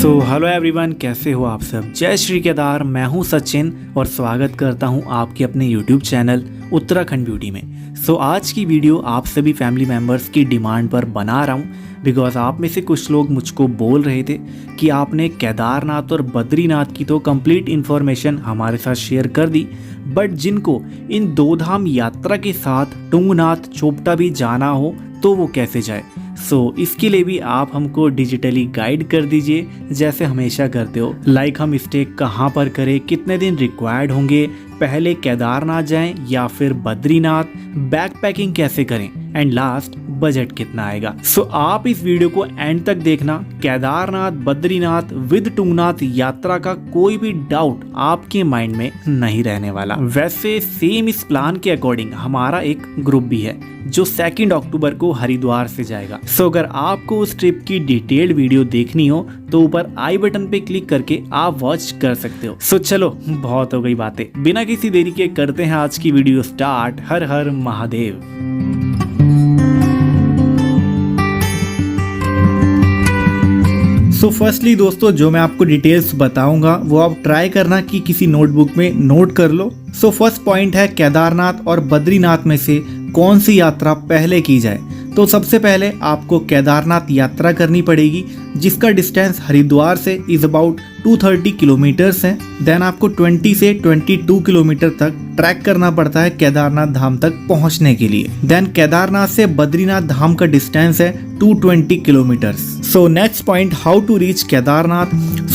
Hello everyone, कैसे हो आप सब। जय श्री केदार। मैं हूं सचिन और स्वागत करता हूं आपके अपने यूट्यूब चैनल उत्तराखंड ब्यूटी में। आज की वीडियो आप सभी फैमिली मेम्बर्स की डिमांड पर बना रहा हूं बिकॉज आप में से कुछ लोग मुझको बोल रहे थे कि आपने केदारनाथ और बद्रीनाथ की तो कंप्लीट इन्फॉर्मेशन हमारे साथ शेयर कर दी, बट जिनको इन दो धाम यात्रा के साथ तुंगनाथ चोपटा भी जाना हो तो वो कैसे जाए। इसके लिए भी आप हमको डिजिटली गाइड कर दीजिए जैसे हमेशा करते हो। लाइक हम स्टे कहाँ पर करें, कितने दिन रिक्वायर्ड होंगे, पहले केदारनाथ जाएं या फिर बद्रीनाथ, बैक पैकिंग कैसे करें एंड लास्ट बजट कितना आएगा। आप इस वीडियो को एंड तक देखना। केदारनाथ बद्रीनाथ विद तुंगनाथ यात्रा का कोई भी डाउट आपके माइंड में नहीं रहने वाला। वैसे सेम इस प्लान के अकॉर्डिंग हमारा एक ग्रुप भी है जो 2 अक्टूबर को हरिद्वार से जाएगा। अगर आपको उस ट्रिप की डिटेल्ड वीडियो देखनी हो तो ऊपर आई बटन पे क्लिक करके आप वॉच कर सकते हो। चलो बहुत हो गई बातें, बिना किसी देरी के करते हैं आज की वीडियो स्टार्ट। हर हर महादेव। फर्स्टली दोस्तों, जो मैं आपको डिटेल्स बताऊंगा वो आप ट्राई करना कि किसी नोटबुक में नोट कर लो। फर्स्ट पॉइंट है केदारनाथ और बद्रीनाथ में से कौन सी यात्रा पहले की जाए। तो सबसे पहले आपको केदारनाथ यात्रा करनी पड़ेगी जिसका डिस्टेंस हरिद्वार से इज अबाउट 230 किलोमीटर्स है। देन आपको 20 से 22 किलोमीटर तक ट्रैक करना पड़ता है केदारनाथ धाम तक पहुंचने के लिए। देन केदारनाथ से बद्रीनाथ धाम का डिस्टेंस है 220 kilometres. Next point, how to reach Kedarnath.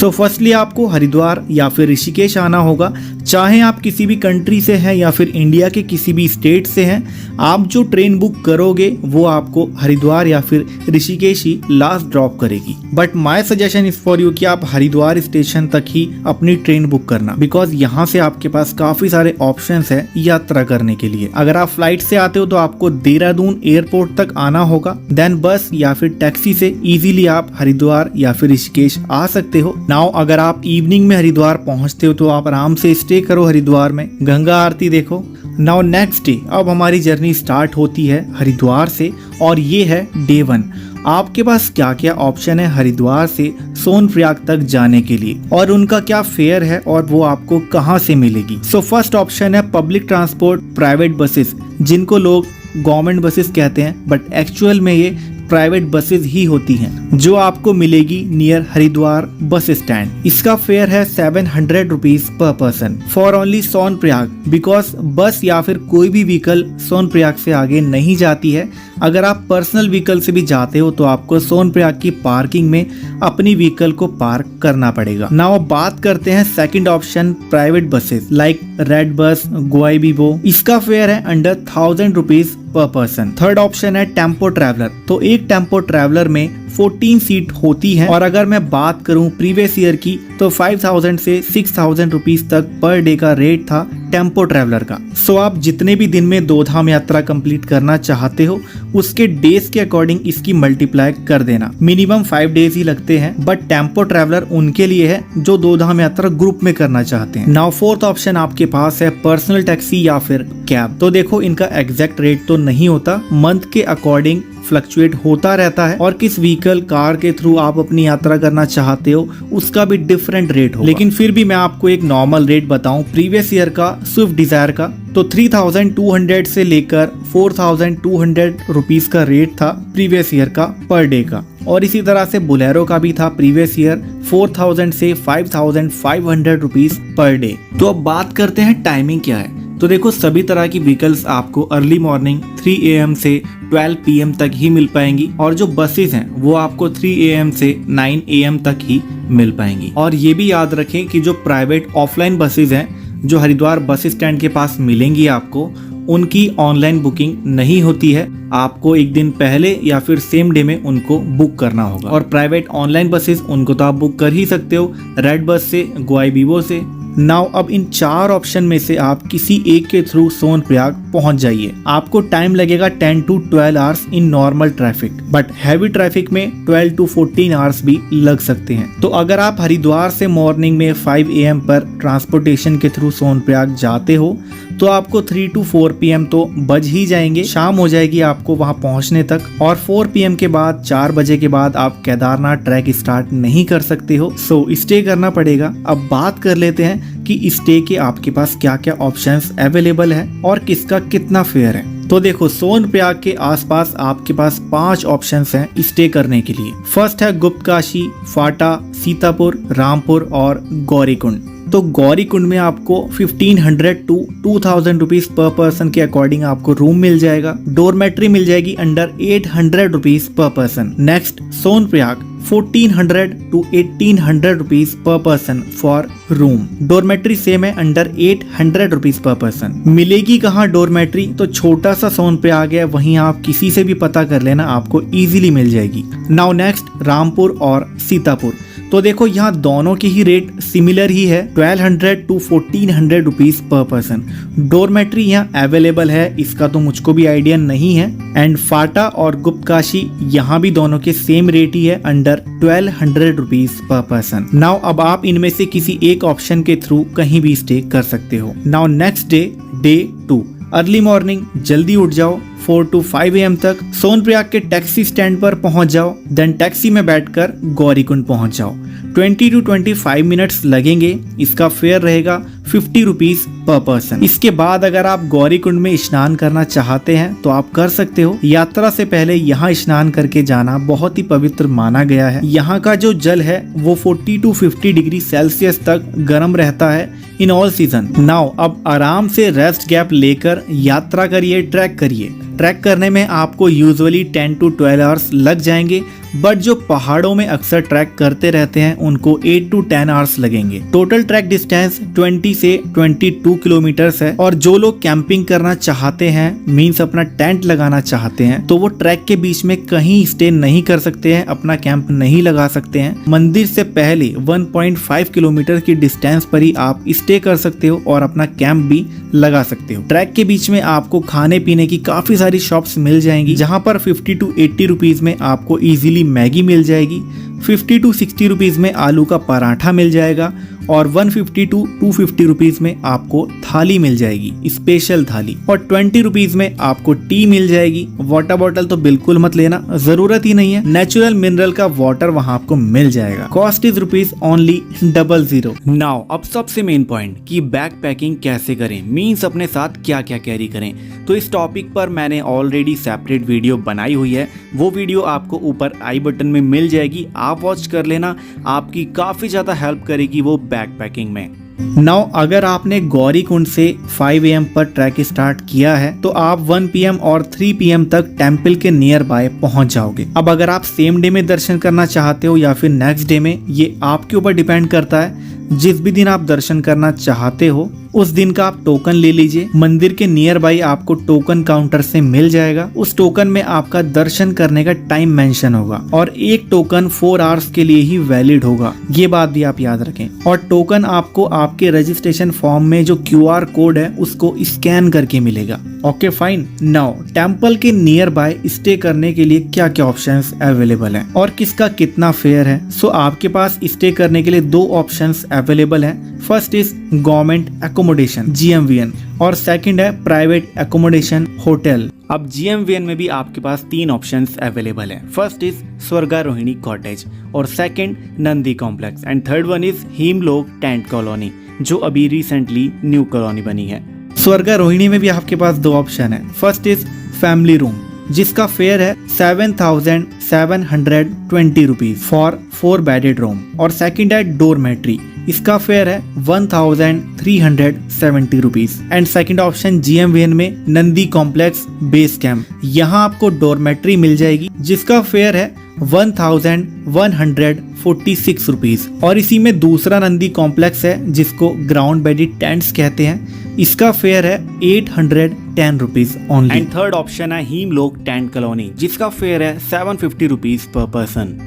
Firstly आपको हरिद्वार या फिर ऋषिकेश आना होगा। चाहे आप किसी भी कंट्री से हैं या फिर इंडिया के किसी भी स्टेट से हैं, आप जो ट्रेन बुक करोगे वो आपको हरिद्वार या फिर ऋषिकेश ही लास्ट ड्रॉप करेगी। But my suggestion is for you कि आप हरिद्वार स्टेशन तक ही अपनी ट्रेन बुक करना, बिकॉज यहाँ से आपके पास काफी सारे ऑप्शंस है यात्रा करने के लिए। अगर आप फ्लाइट से आते हो तो आपको देहरादून एयरपोर्ट तक आना होगा। देन बस या फिर टैक्सी से इजीली आप हरिद्वार या फिर ऋषिकेश आ सकते हो। नाउ अगर आप इवनिंग में हरिद्वार पहुंचते हो तो आप आराम से स्टे करो हरिद्वार में, गंगा आरती देखो। नाउ नेक्स्ट डे, अब हमारी जर्नी स्टार्ट होती है हरिद्वार से और ये है डे 1। आपके पास क्या क्या ऑप्शन है हरिद्वार से सोनप्रयाग तक जाने के लिए और उनका क्या फेयर है और वो आपको कहाँ से मिलेगी। फर्स्ट ऑप्शन है पब्लिक ट्रांसपोर्ट प्राइवेट बसेस, जिनको लोग गवर्नमेंट बसेस कहते हैं बट एक्चुअल में ये प्राइवेट बसेस ही होती हैं, जो आपको मिलेगी नियर हरिद्वार बस स्टैंड। इसका फेयर है 700 rupees per person for only Sonprayag, because बस या फिर कोई भी व्हीकल सोनप्रयाग से आगे नहीं जाती है। अगर आप पर्सनल व्हीकल से भी जाते हो तो आपको सोनप्रयाग की पार्किंग में अपनी व्हीकल को पार्क करना पड़ेगा। नाउ बात करते हैं second option, private buses like red bus, Goibibo. इसका फेयर है under 1000 rupees per person. Third option है टेम्पो ट्रैवलर। तो एक टेम्पो ट्रैवलर में 14 सीट होती है और अगर मैं बात करूं प्रीवियस ईयर की तो 5000 से 6000 रुपीज तक पर डे का रेट था टेम्पो ट्रैवलर का। आप जितने भी दिन में 2 धाम यात्रा कंप्लीट करना चाहते हो उसके डेज के अकॉर्डिंग इसकी मल्टीप्लाई कर देना। मिनिमम 5 डेज ही लगते हैं, बट टेम्पो ट्रैवलर उनके लिए है जो 2 धाम यात्रा ग्रुप में करना चाहते हैं। नाउ फोर्थ ऑप्शन आपके पास है पर्सनल टैक्सी या फिर कैब। तो देखो इनका एग्जैक्ट रेट तो नहीं होता, मंथ के अकॉर्डिंग फ्लक्चुएट होता रहता है और किस व्हीकल कार के थ्रू आप अपनी यात्रा करना चाहते हो उसका भी डिफरेंट रेट होगा। लेकिन फिर भी मैं आपको एक नॉर्मल रेट बताऊं, प्रीवियस ईयर का स्विफ्ट डिजायर का तो 3200 से लेकर 4200 रुपीज का रेट था प्रीवियस ईयर का पर डे का। और इसी तरह से बोलेरो का भी था प्रीवियस ईयर 4000 से 5500 रुपीज पर डे। तो अब बात करते हैं टाइमिंग क्या है। तो देखो सभी तरह की व्हीकल्स आपको अर्ली मॉर्निंग 3 AM से 12 PM तक ही मिल पाएंगी और जो बसेस हैं वो आपको 3 AM से 9 AM तक ही मिल पाएंगी। और ये भी याद रखें कि जो प्राइवेट ऑफलाइन बसेस हैं जो हरिद्वार बस स्टैंड के पास मिलेंगी आपको, उनकी ऑनलाइन बुकिंग नहीं होती है। आपको एक दिन पहले या फिर सेम डे में उनको बुक करना होगा। और प्राइवेट ऑनलाइन बसेस उनको तो आप बुक कर ही सकते हो, रेड बस से, गोवाई बीबो से। नाउ अब इन 4 ऑप्शन में से आप किसी एक के थ्रू सोनप्रयाग पहुंच जाइए। आपको टाइम लगेगा 10 to 12 hours in normal traffic, but heavy traffic में 12 to 14 आवर्स भी लग सकते हैं। तो अगर आप हरिद्वार से मॉर्निंग में 5 AM पर ट्रांसपोर्टेशन के थ्रू सोनप्रयाग जाते हो तो आपको 3 to 4 PM तो बज ही जाएंगे, शाम हो जाएगी आपको वहां पहुंचने तक। और 4 PM के बाद 4 बजे के बाद आप केदारनाथ ट्रैक स्टार्ट नहीं कर सकते हो, सो स्टे करना पड़ेगा। अब बात कर लेते हैं कि स्टे के आपके पास क्या क्या ऑप्शंस अवेलेबल है और किसका कितना फेयर है। तो देखो, सोनप्रयाग के आसपास आपके पास 5 ऑप्शंस हैं स्टे करने के लिए। फर्स्ट है गुप्तकाशी, फाटा, सीतापुर, रामपुर और गौरीकुंड। तो गौरीकुंड में आपको 1500 to 2000 रुपीज पर पर्सन के अकॉर्डिंग आपको रूम मिल जाएगा। डोरमेट्री मिल जाएगी under 800 rupees per person. Next Sonprayag 1400 to 1800 rupees per person for room. Dormitory same है अंडर 800 रुपीज पर पर्सन। मिलेगी कहाँ डोरमेट्री? तो छोटा सा सोनप्रयाग है, वहीं आप किसी से भी पता कर लेना, आपको इजीली मिल जाएगी। नाउ नेक्स्ट रामपुर और सीतापुर। तो देखो, यहाँ दोनों के ही रेट सिमिलर ही है, 1200 to 1400 rupees per person. Dormitory यहाँ अवेलेबल है, इसका तो मुझको भी आइडिया नहीं है। एंड फाटा और गुप्तकाशी यहाँ भी दोनों के सेम रेट ही है, under 1200 rupees per person. Now अब आप इनमें से किसी एक ऑप्शन के थ्रू कहीं भी स्टे कर सकते हो। Now next day 2, early morning, जल्दी उठ जाओ, 4 to 5 AM तक सोनप्रयाग के टैक्सी स्टैंड पर पहुंच जाओ। देन टैक्सी में बैठकर गौरीकुंड पहुंच जाओ। 20 to 25 मिनट्स लगेंगे। इसका फेयर रहेगा 50 रुपीज पर पर्सन। इसके बाद अगर आप गौरीकुंड में स्नान करना चाहते हैं तो आप कर सकते हो। यात्रा से पहले यहाँ स्नान करके जाना बहुत ही पवित्र माना गया है। यहाँ का जो जल है वो 40 to 50 डिग्री सेल्सियस तक गर्म रहता है इन ऑल सीजन। नाउ अब आराम से रेस्ट गैप लेकर यात्रा करिए, ट्रैक करिए। ट्रैक करने में आपको यूजुअली 10 to 12 आवर्स लग जाएंगे, बट जो पहाड़ों में अक्सर ट्रैक करते रहते हैं उनको 8 to 10 आवर्स लगेंगे। टोटल ट्रैक डिस्टेंस 20 से 22 किलोमीटर्स है। और जो लोग कैंपिंग करना चाहते हैं, मीन्स अपना टेंट लगाना चाहते हैं, तो वो ट्रैक के बीच में कहीं स्टे नहीं कर सकते हैं, अपना कैंप नहीं लगा सकते हैं। मंदिर से पहले 1.5 किलोमीटर की डिस्टेंस पर ही आप स्टे कर सकते हो और अपना कैंप भी लगा सकते हो। ट्रैक के बीच में आपको खाने पीने की काफी सारी शॉप्स मिल जाएंगी, जहां पर 50 to 80 रुपीज में आपको इजीली मैगी मिल जाएगी। 50 to 60 रुपीज में आलू का पराठा मिल जाएगा और 150 to 250 रुपीज में आपको थाली मिल जाएगी, स्पेशल थाली। और 20 रुपीज में आपको टी मिल जाएगी। वाटर बॉटल तो बिल्कुल मत लेना, जरूरत ही नहीं है। नेचुरल मिनरल का वाटर वहां आपको मिल जाएगा। Cost is rupees only 00। Now अब सबसे मेन पॉइंट कि बैग पैकिंग कैसे करें, मीन्स अपने साथ क्या क्या कैरी करें। तो इस टॉपिक पर मैंने ऑलरेडी सेपरेट वीडियो बनाई हुई है, वो वीडियो आपको ऊपर आई बटन में मिल जाएगी, आप वॉच कर लेना, आपकी काफी ज्यादा हेल्प करेगी वो बैग पैकिंग में। नाउ अगर आपने गौरीकुंड से 5 AM पर ट्रैक स्टार्ट किया है तो आप 1 PM और 3 PM तक टेम्पल के नियर बाय पहुंच जाओगे। अब अगर आप सेम डे में दर्शन करना चाहते हो या फिर नेक्स्ट डे में, ये आपके ऊपर डिपेंड करता है। जिस भी दिन आप दर्शन करना चाहते हो उस दिन का आप टोकन ले लीजिए। मंदिर के नियर बाई आपको टोकन काउंटर से मिल जाएगा। उस टोकन में आपका दर्शन करने का टाइम मेंशन होगा और एक टोकन 4 आवर्स के लिए ही वैलिड होगा, ये बात भी आप याद रखें। और टोकन आपको आपके रजिस्ट्रेशन फॉर्म में जो QR कोड है उसको स्कैन करके मिलेगा। Okay fine. नाउ टेम्पल के नियर बाय स्टे करने के लिए क्या क्या ऑप्शंस अवेलेबल हैं और किसका कितना फेयर है। सो आपके पास स्टे करने के लिए 2 ऑप्शंस अवेलेबल हैं। First is government accommodation GMVN और सेकंड है प्राइवेट एकोमोडेशन होटल। अब GMVN में भी आपके पास 3 ऑप्शंस अवेलेबल हैं। फर्स्ट इज स्वर्गारोहिणी कॉटेज और second Nandi complex and third one is Himlok tent colony, जो अभी रिसेंटली न्यू कॉलोनी बनी है। स्वर्गारोहिणी में भी आपके पास 2 ऑप्शन है। फर्स्ट इज फैमिली रूम जिसका फेयर है 7720 रुपीज फॉर 4 बेडेड रूम और सेकंड है डोरमेट्री, इसका फेयर है 1370 rupees. And second option GMVN में नंदी कॉम्प्लेक्स बेस कैंप, यहाँ आपको डोरमेट्री मिल जाएगी जिसका फेयर है 1146 रुपीज। और इसी में दूसरा नंदी कॉम्प्लेक्स है जिसको ग्राउंड बेडेड टेंट्स कहते हैं, इसका फेयर है 810 rupees only. And third option है हिमलोक टेंट कॉलोनी जिसका फेयर है 750 rupees per person.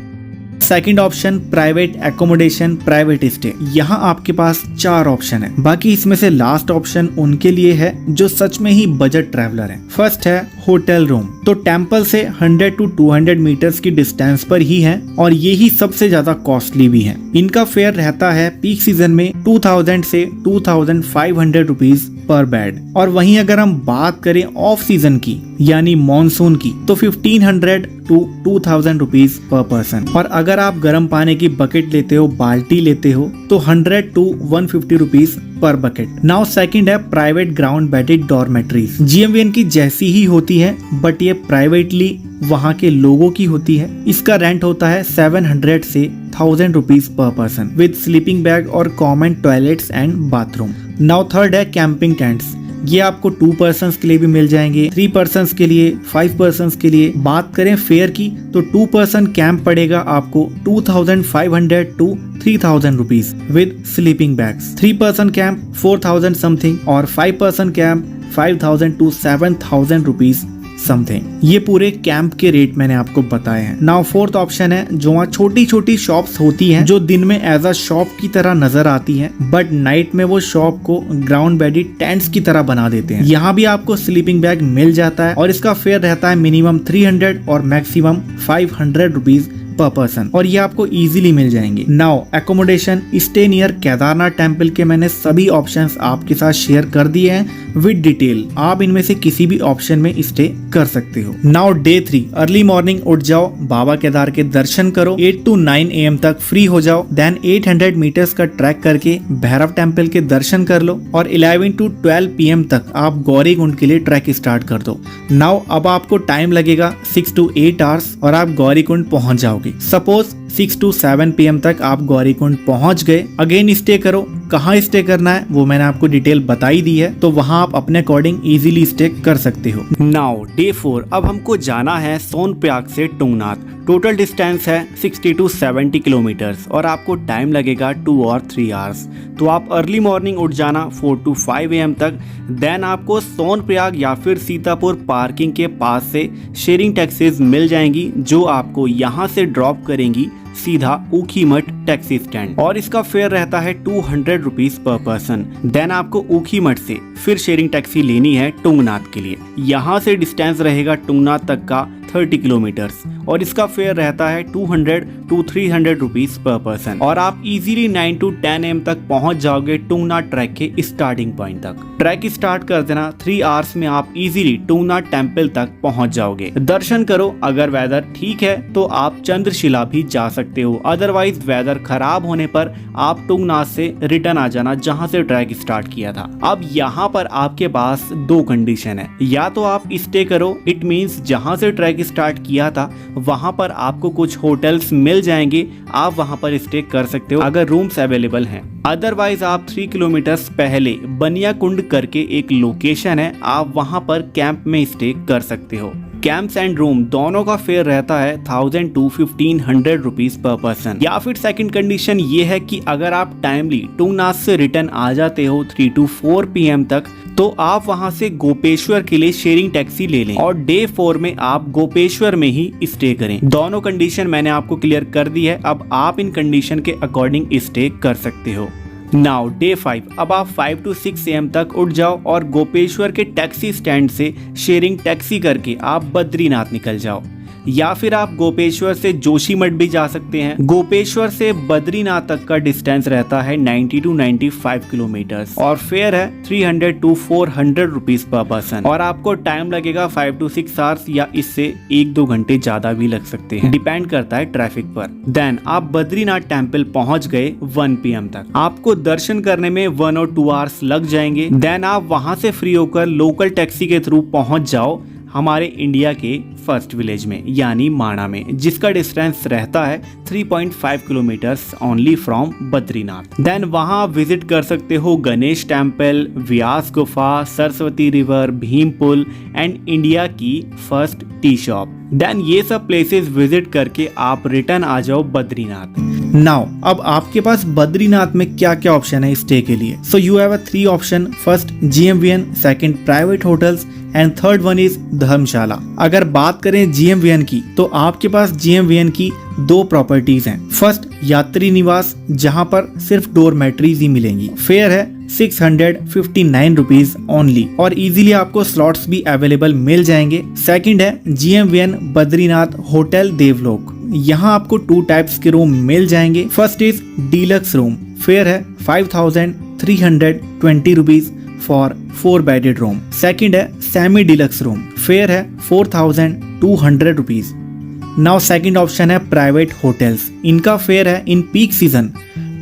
Second option private accommodation private stay, यहाँ आपके पास 4 ऑप्शन है। बाकी इसमें से लास्ट ऑप्शन उनके लिए है जो सच में ही बजट ट्रैवलर है। फर्स्ट है होटल रूम तो टेम्पल से 100 to 200 मीटर्स की डिस्टेंस पर ही है और ये ही सबसे ज्यादा कॉस्टली भी है। इनका फेयर रहता है पीक सीजन में 2000 से 2500 रुपीज पर बेड, और वहीं अगर हम बात करें ऑफ सीजन की यानी मॉनसून की तो 1500 to 2000 रुपीज पर पर्सन। और अगर आप गर्म पानी की बकेट लेते हो, बाल्टी लेते हो, तो 100 to 150 rupees per bucket. Now second है private ground bedded dormitories. GMVN की जैसी ही होती है बट ये प्राइवेटली वहाँ के लोगों की होती है। इसका रेंट होता है 700 से 1000 rupees per person with sleeping bag और common toilets and bathroom. Now third है कैंपिंग टेंट्स। ये आपको 2 पर्सन्स के लिए भी मिल जाएंगे, 3 पर्सन्स के लिए, 5 पर्सन्स के लिए। बात करें फेयर की तो 2 पर्सन कैंप पड़ेगा आपको 2500 to 3000 rupees with sleeping bags. 3 person camp 4000 something और 5 person camp 5000 to 7000 rupees something. ये पूरे कैंप के रेट मैंने आपको बताए हैं। नाउ फोर्थ ऑप्शन है जो वहाँ छोटी छोटी शॉप्स होती हैं जो दिन में एज अ शॉप की तरह नजर आती हैं बट नाइट में वो शॉप को ग्राउंड बेडेड टेंट्स की तरह बना देते हैं। यहाँ भी आपको स्लीपिंग बैग मिल जाता है और इसका फेयर रहता है मिनिमम 300 और मैक्सिमम 500 रुपीज पर पर्सन और ये आपको इजीली मिल जाएंगे। Now accommodation stay near Kedarnath temple के मैंने सभी ऑप्शंस आपके साथ शेयर कर दिए हैं विद डिटेल। आप इनमें से किसी भी ऑप्शन में स्टे कर सकते हो। नाउ डे 3 अर्ली मॉर्निंग उठ जाओ, बाबा केदार के दर्शन करो, 8 to 9 AM तक फ्री हो जाओ, देन 800 मीटर्स का ट्रैक करके भैरव टेम्पल के दर्शन कर लो और 11 to 12 PM तक आप गौरीकुंड के लिए ट्रैक स्टार्ट कर दो। नाउ अब आपको टाइम लगेगा 6 to 8 आवर्स और आप गौरीकुंड पहुंच जाओगे। सपोज 6 to 7 PM तक आप गौरीकुंड पहुंच गए। अगेन स्टे करो, कहाँ स्टे करना है वो मैंने आपको डिटेल बताई दी है तो वहाँ आप अपने अकॉर्डिंग इजीली स्टे कर सकते हो। नाउ डे 4 अब हमको जाना है सोनप्रयाग से टुंगनाथ। टोटल डिस्टेंस है 60 to 70 किलोमीटर्स और आपको टाइम लगेगा 2 और 3 आवर्स। तो आप अर्ली मॉर्निंग उठ जाना 4 to 5 AM तक। देन आपको सोनप्रयाग या फिर सीतापुर पार्किंग के पास से शेयरिंग टैक्सीज मिल जाएंगी जो आपको यहाँ से ड्रॉप करेंगी सीधा ऊखीमठ टैक्सी स्टैंड और इसका फेयर रहता है 200 रुपीज पर पर्सन। देन आपको ऊखीमठ से फिर शेयरिंग टैक्सी लेनी है टुंगनाथ के लिए। यहाँ से डिस्टेंस रहेगा टुंगनाथ तक का 30 किलोमीटर्स और इसका फेयर रहता है 200 to 300 रुपीज पर पर्सन और आप इजीली 9 to 10 AM तक पहुंच जाओगे टुंगनाथ ट्रैक के स्टार्टिंग पॉइंट तक। ट्रैक स्टार्ट कर देना 3 आवर्स में आप इजीली टुंगनाथ टेम्पल तक पहुंच जाओगे। दर्शन करो, अगर वेदर ठीक है तो आप चंद्रशिला भी जा सकते हो, अदरवाइज वेदर खराब होने पर आप टुंगनाथ से रिटर्न आ जाना जहां से ट्रैक स्टार्ट किया था। अब यहाँ पर आपके पास 2 कंडीशन है, या तो आप स्टे करो, इट मीन्स जहां से ट्रैक स्टार्ट किया था वहां पर आपको कुछ होटल्स मिल जाएंगे, आप वहां पर स्टे कर सकते हो अगर रूम्स अवेलेबल हैं। अदरवाइज आप 3 किलोमीटर्स पहले बनियाकुंड करके एक लोकेशन है, आप वहां पर कैंप में स्टे कर सकते हो। कैंप्स एंड रूम दोनों का फेयर रहता है 1000 to 1500 रुपीज पर पर्सन। या फिर सेकंड कंडीशन ये है कि अगर आप टाइमली टुंगनाथ से रिटर्न आ जाते हो 3 to 4 PM तक तो आप वहां से गोपेश्वर के लिए शेयरिंग टैक्सी ले लें और डे 4 में आप गोपेश्वर में ही स्टे करें। दोनों कंडीशन मैंने आपको क्लियर कर दी है, अब आप इन कंडीशन के अकॉर्डिंग स्टे कर सकते हो। नाउ डे 5 अब आप 5 to 6 AM तक उठ जाओ और गोपेश्वर के टैक्सी स्टैंड से शेयरिंग टैक्सी करके आप बद्रीनाथ निकल जाओ, या फिर आप गोपेश्वर से जोशीमठ भी जा सकते हैं। गोपेश्वर से बद्रीनाथ तक का डिस्टेंस रहता है 90 to 95 किलोमीटर्स और फेयर है 300 to 400 रुपीज पर पर्सन और आपको टाइम लगेगा 5 to 6 आवर्स या इससे 1-2 घंटे ज्यादा भी लग सकते हैं, डिपेंड करता है ट्रैफिक पर। देन आप बद्रीनाथ टेम्पल पहुंच गए 1 PM तक, आपको दर्शन करने में 1 और 2 आवर्स लग जाएंगे। देन आप वहां से फ्री होकर लोकल टैक्सी के थ्रू पहुंच जाओ हमारे इंडिया के फर्स्ट विलेज में यानी माणा में, जिसका डिस्टेंस रहता है 3.5 kilometres only from Badrinath. Then वहां विजिट कर सकते हो Ganesh temple, Vyas Gufa, Saraswati river, Bheem Pul and India की फर्स्ट टी शॉप। देन ये सब प्लेसेस विजिट करके आप रिटर्न आ जाओ बद्रीनाथ। नाउ अब आपके पास बद्रीनाथ में क्या क्या ऑप्शन है स्टे के लिए। So you have 3 option, first GMVN, second private hotels and third one is dharamshala. अगर बात करें GMVN की तो आपके पास GMVN की 2 प्रॉपर्टीज हैं। फर्स्ट यात्री निवास, जहां पर सिर्फ डोरमेट्रीज ही मिलेंगी, फेयर है 659 रुपीज ओनली और इजीली आपको स्लॉट्स भी अवेलेबल मिल जाएंगे। सेकंड है GMVN बद्रीनाथ होटल देवलोक। यहाँ आपको 2 टाइप्स के रूम मिल जाएंगे। First is deluxe room, fare है 5320 rupees for 4 bedded room. Second है सेमी डीलक्स रूम, फेयर है 4200 रुपीज। नाउ सेकंड ऑप्शन है प्राइवेट होटल्स। इनका फेयर है in peak season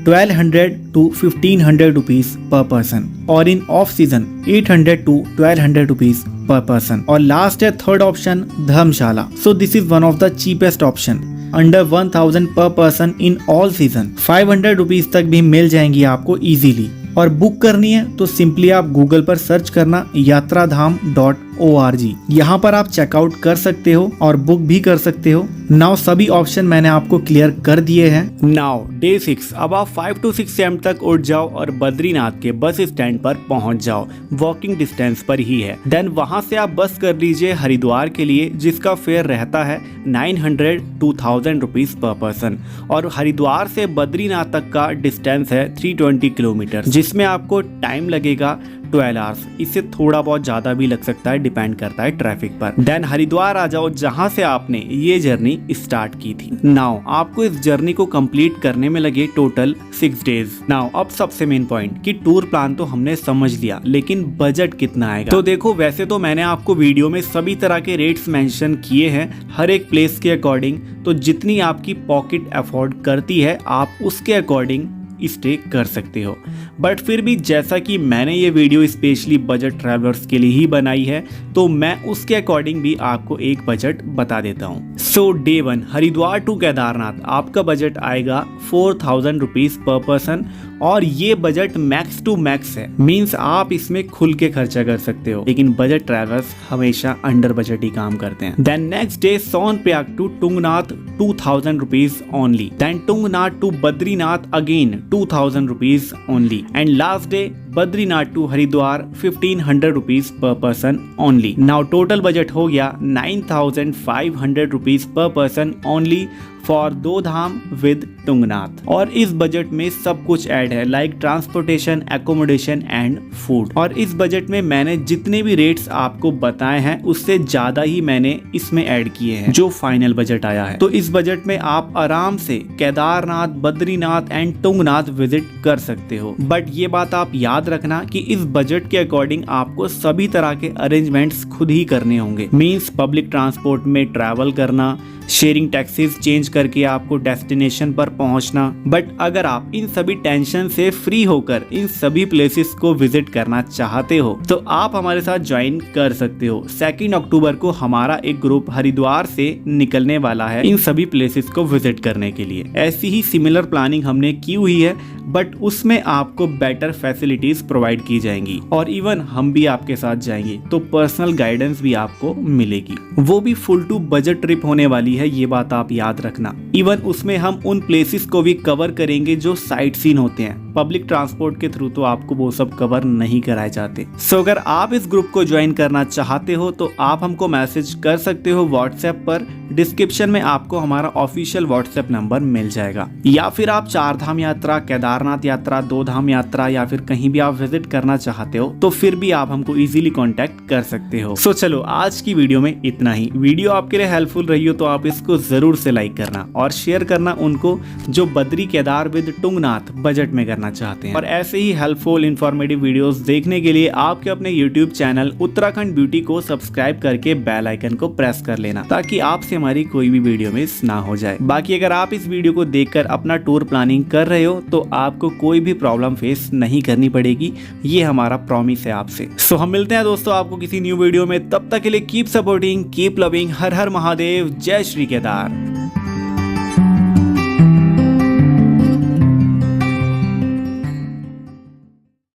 1200 to 1500 rupees per person और in off season 800 to 1200 rupees per person. और last है third option dharamshala. So this is one of the cheapest option, under 1000 पर person in all season. 500 rupees तक भी मिल जाएंगी आपको easily. और book करनी है तो सिंपली आप गूगल पर सर्च करना yatradham.org। यहाँ पर आप चेकआउट कर सकते हो और बुक भी कर सकते हो। नाउ सभी ऑप्शन मैंने आपको क्लियर कर दिए हैं। नाउ डे 6, अब आप 5 to 6 AM तक उठ जाओ और बद्रीनाथ के बस स्टैंड पर पहुंच जाओ। वॉकिंग डिस्टेंस पर ही है। देन वहां से आप बस कर लीजिए हरिद्वार के लिए, जिसका फेयर रहता है 900 to 1000 रुपीज पर पर्सन। और हरिद्वार से बद्रीनाथ तक का डिस्टेंस है 320 किलोमीटर, जिसमें आपको टाइम लगेगा 12 आवर्स। इससे थोड़ा बहुत ज्यादा भी लग सकता है, डिपेंड करता है ट्रैफिक पर। देन हरिद्वार आ जाओ, जहां से आपने ये जर्नी स्टार्ट की थी। नाउ आपको इस जर्नी को कंप्लीट करने में लगे टोटल 6 डेज। नाउ अब सबसे मेन पॉइंट कि टूर प्लान तो हमने समझ लिया, लेकिन बजट कितना आएगा। तो देखो, वैसे तो मैंने आपको वीडियो में सभी तरह के रेट्स मेंशन किए हैं हर एक प्लेस के अकॉर्डिंग। तो जितनी आपकी पॉकेट अफोर्ड करती है आप उसके अकॉर्डिंग स्टे कर सकते हो। बट फिर भी जैसा कि मैंने ये वीडियो स्पेशली बजट ट्रैवलर्स के लिए ही बनाई है, तो मैं उसके अकॉर्डिंग भी आपको एक बजट बता देता हूँ। So day 1 Haridwar to Kedarnath आपका बजट आएगा 4000 रुपीज पर पर्सन और ये बजट मैक्स टू मैक्स है। मीन्स आप इसमें खुल के खर्चा कर सकते हो, लेकिन बजट ट्रैवलर्स हमेशा अंडर बजट ही काम करते हैं। Then next day Sonprayag to Tungnath 2000 rupees only. Then Tungnath to Badrinath again 2000 rupees only. And last day Badrinath to Haridwar 1500 rupees per person only. Now total budget हो गया 9500 rupees per person only for 2 Dham with Tungnath. और इस budget में सब कुछ ऐड है, like transportation, accommodation and food. और इस बजट में मैंने जितने भी रेट्स आपको बताए हैं उससे ज्यादा ही मैंने इसमें ऐड किए हैं जो फाइनल बजट आया है। तो इस बजट में आप आराम से केदारनाथ, बद्रीनाथ एंड टुंगनाथ विजिट कर सकते हो। बट ये बात आप याद रखना कि इस बजट के अकॉर्डिंग आपको सभी तरह के अरेंजमेंट्स खुद ही करने होंगे। मीन्स पब्लिक ट्रांसपोर्ट में ट्रैवल करना, शेयरिंग टैक्सीज चेंज करके आपको डेस्टिनेशन पर पहुंचना। बट अगर आप इन सभी टेंशन से फ्री होकर इन सभी प्लेसेस को विजिट करना चाहते हो तो आप हमारे साथ ज्वाइन कर सकते हो। 2 अक्टूबर को हमारा एक ग्रुप हरिद्वार से निकलने वाला है इन सभी प्लेसेस को विजिट करने के लिए। ऐसी ही सिमिलर प्लानिंग हमने की हुई है, बट उसमें आपको बेटर फैसिलिटीज प्रोवाइड की जाएंगी और इवन हम भी आपके साथ जाएंगे तो पर्सनल गाइडेंस भी आपको मिलेगी। वो भी फुल टू बजट ट्रिप होने वाली है, ये बात आप याद रखना। इवन उसमें हम उन प्लेसेस को भी कवर करेंगे जो साइट सीन होते हैं। पब्लिक ट्रांसपोर्ट के थ्रू तो आपको वो सब कवर नहीं कराए जाते। सो अगर आप इस ग्रुप को ज्वाइन करना चाहते हो तो आप हमको मैसेज कर सकते हो व्हाट्सएप पर। डिस्क्रिप्शन में आपको हमारा ऑफिशियल व्हाट्सएप नंबर मिल जाएगा। या फिर आप 4 धाम यात्रा, केदारनाथ यात्रा, 2 धाम यात्रा या फिर कहीं भी आप विजिट करना चाहते हो तो फिर भी आप हमको इजीली कांटेक्ट कर सकते हो। सो चलो आज की वीडियो में इतना ही। वीडियो आपके लिए हेल्पफुल रही हो तो आप इसको जरूर से लाइक करना और शेयर करना उनको जो बद्री केदार विद टुंगनाथ बजट में करना चाहते हैं। और ऐसे ही हेल्पफुल इंफॉर्मेटिव वीडियोस देखने के लिए आपके अपने यूट्यूब चैनल उत्तराखंड ब्यूटी को सब्सक्राइब करके बेल आइकन को प्रेस कर लेना ताकि आपसे हमारी कोई भी वीडियो मिस ना हो जाए। बाकी अगर आप इस वीडियो को देखकर अपना टूर प्लानिंग कर रहे हो तो आपको कोई भी प्रॉब्लम फेस नहीं करनी पड़ेगी, ये हमारा प्रॉमिस है आपसे। सो हम मिलते हैं दोस्तों आपको किसी न्यू वीडियो में। तब तक के लिए कीप सपोर्टिंग, कीप लविंग। हर हर महादेव, जय श्री केदार।